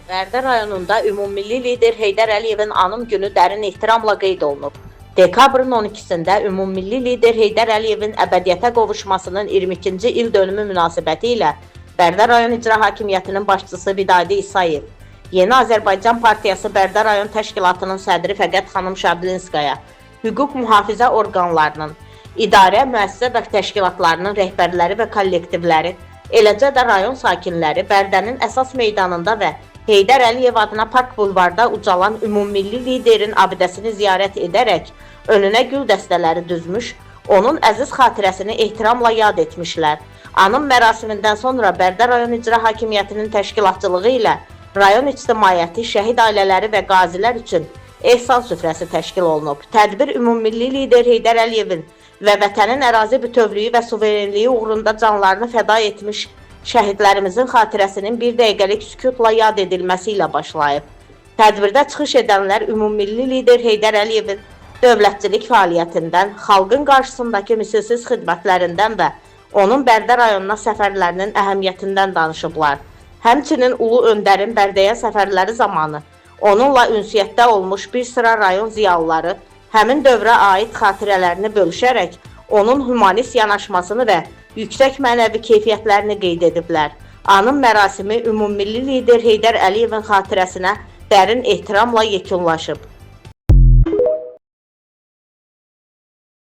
Bərdə rayonunda ümummilli lider Heydər Əliyevin anım günü dərin ehtiramla qeyd olunub. Dekabrın 12-sində ümummilli lider Heydər Əliyevin əbədiyyətə qovuşmasının 22-ci il dönümü münasibəti ilə Bərdə rayon icra hakimiyyətinin başçısı Vidadi İsayev, Yeni Azərbaycan Partiyası Bərdə rayon təşkilatının sədri Fəqət xanım Şablinskaya, hüquq mühafizə orqanlarının, idarə, müəssisə və təşkilatlarının rəhbərləri və kollektivləri, eləcə də rayon sakinləri Bərdənin əsas meydanında və Heydər Əliyev adına Park bulvarda ucalan ümummilli liderin abidəsini ziyarət edərək önünə gül dəstələri düzmüş, onun əziz xatirəsini ehtiramla yad etmişlər. Anım mərasimindən sonra Bərdə rayon icra hakimiyyətinin təşkilatçılığı ilə rayon ictimaiyyəti, şəhid ailələri və qazilər üçün ehsan süfrəsi təşkil olunub. Tədbir ümummilli lider Heydər Əliyevin və vətənin ərazi bütövlüyü və suverenliyi uğrunda canlarını fəda etmiş şəhidlərimizin xatirəsinin bir dəqiqəlik sükutla yad edilməsi ilə başlayıb. Tədbirdə çıxış edənlər ümummilli lider Heydər Əliyevin dövlətçilik fəaliyyətindən, xalqın qarşısındakı misilsiz xidmətlərindən və onun Bərdə rayonuna səfərlərinin əhəmiyyətindən danışıblar. Həmçinin Ulu Öndərin Bərdəyə səfərləri zamanı onunla ünsiyyətdə olmuş bir sıra rayon ziyalıları həmin dövrə aid xatirələrini bölüşərək onun humanist yanaşmasını və yüksək mənəvi keyfiyyətlərini qeyd ediblər. Anım mərasimi ümummilli lider Heydər Əliyevin xatirəsinə dərin ehtiramla yekunlaşıb.